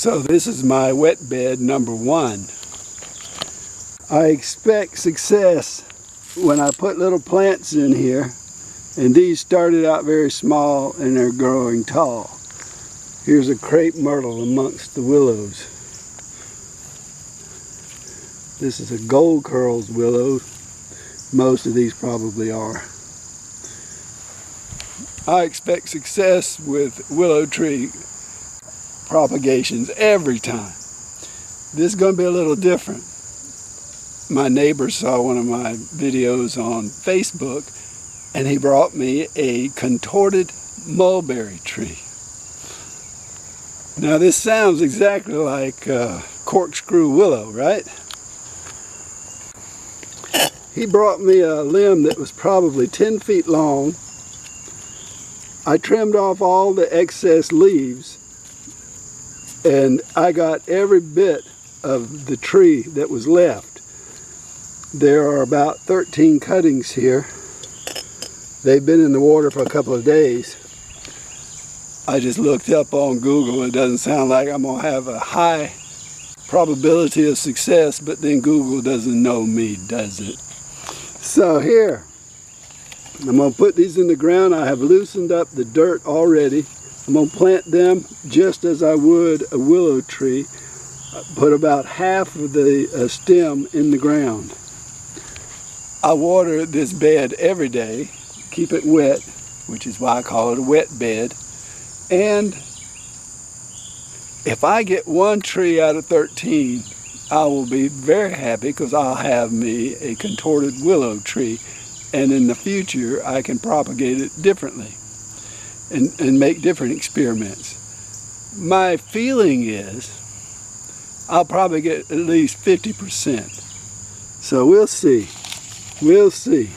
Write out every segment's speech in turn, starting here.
So this is my wet bed number 1. I expect success when I put little plants in here, and these started out very small and they're growing tall. Here's a crepe myrtle amongst the willows. This is a gold curls willow. Most of these probably are. I expect success with willow tree propagations every time. This is going to be a little different. My neighbor saw one of my videos on Facebook and he brought me a contorted mulberry tree. Now this sounds exactly like corkscrew willow, right? He brought me a limb that was probably 10 feet long. I trimmed off all the excess leaves and I got every bit of the tree that was left. There are about 13 cuttings here. They've been in the water for a couple of days. I just looked up on Google. It doesn't sound like I'm going to have a high probability of success, but then Google doesn't know me, does it? So here, I'm going to put these in the ground. I have loosened up the dirt already. I'm going to plant them just as I would a willow tree. Put about half of the stem in the ground. I water this bed every day, keep it wet, which is why I call it a wet bed. And if I get one tree out of 13, I will be very happy because I'll have me a contorted willow tree. And in the future, I can propagate it differently and make different experiments. My feeling is I'll probably get at least 50%. So we'll see. We'll see.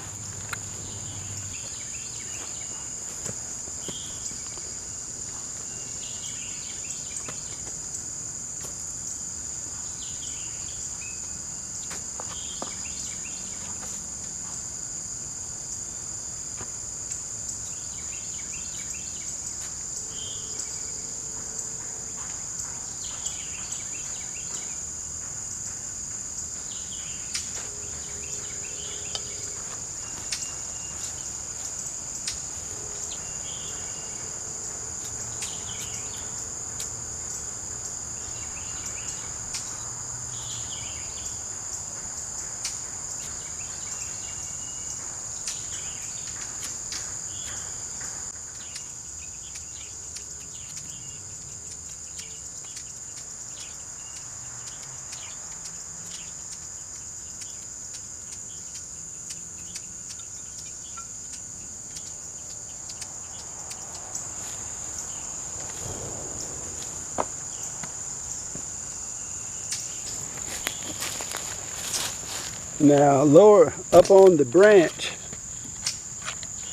Now lower up on the branch,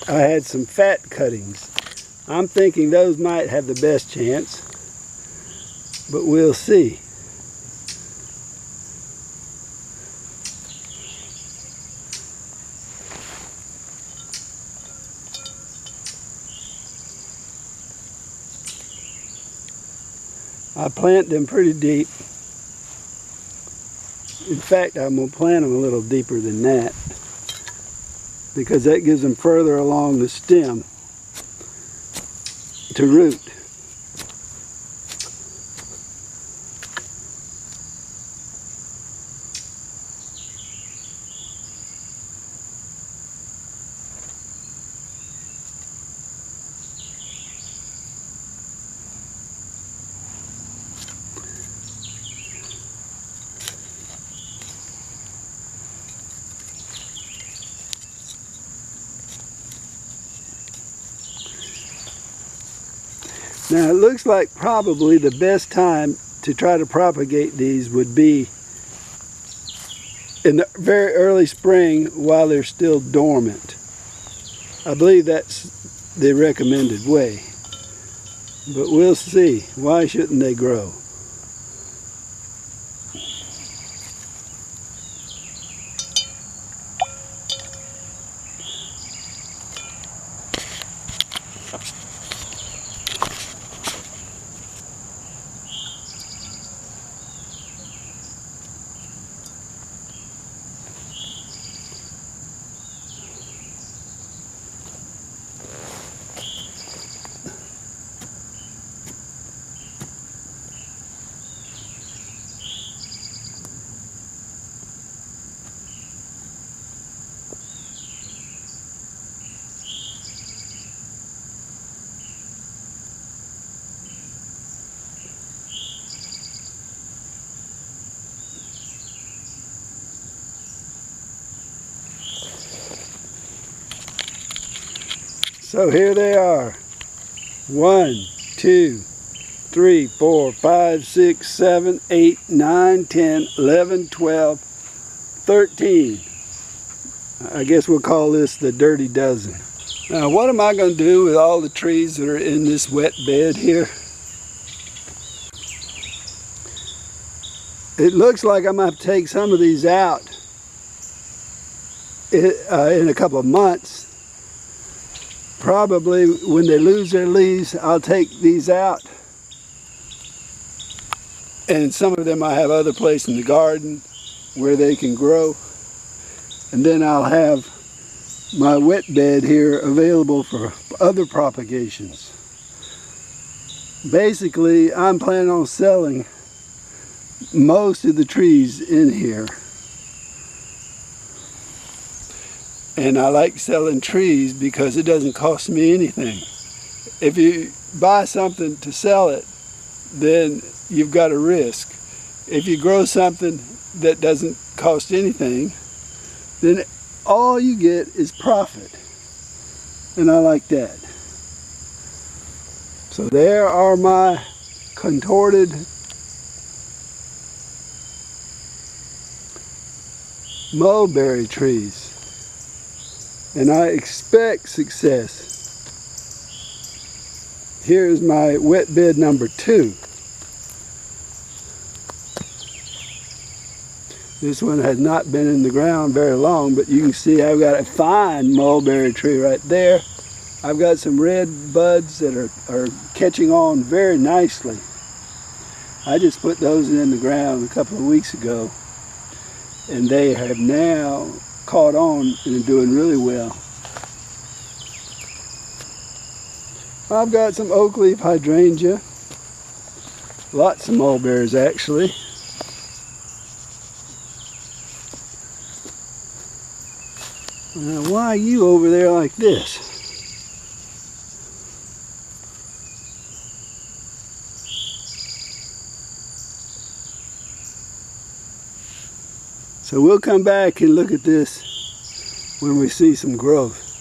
I had some fat cuttings. I'm thinking those might have the best chance, but we'll see. I plant them pretty deep. In fact, I'm going to plant them a little deeper than that because that gives them further along the stem to root. Now it looks like probably the best time to try to propagate these would be in the very early spring while they're still dormant. I believe that's the recommended way. But we'll see. Why shouldn't they grow? So here they are. 1, 2, 3, 4, 5, 6, 7, 8, 9, 10, 11, 12, 13. I guess we'll call this the dirty dozen. Now what am I going to do with all the trees that are in this wet bed here? It looks like I'm going to have to take some of these out in a couple of months. Probably when they lose their leaves, I'll take these out. And some of them I have other place in the garden where they can grow. And then I'll have my wet bed here available for other propagations. Basically, I'm planning on selling most of the trees in here. And I like selling trees because it doesn't cost me anything. If you buy something to sell it, then you've got a risk. If you grow something that doesn't cost anything, then all you get is profit. And I like that. So there are my contorted mulberry trees. And I expect success. Here's my wet bed number 2. This one has not been in the ground very long, but you can see I've got a fine mulberry tree right there. I've got some red buds that are catching on very nicely. I just put those in the ground a couple of weeks ago, and they have now caught on and are doing really well. I've got some oak leaf hydrangea, lots of mulberries actually. Now, why are you over there like this? So we'll come back and look at this when we see some growth.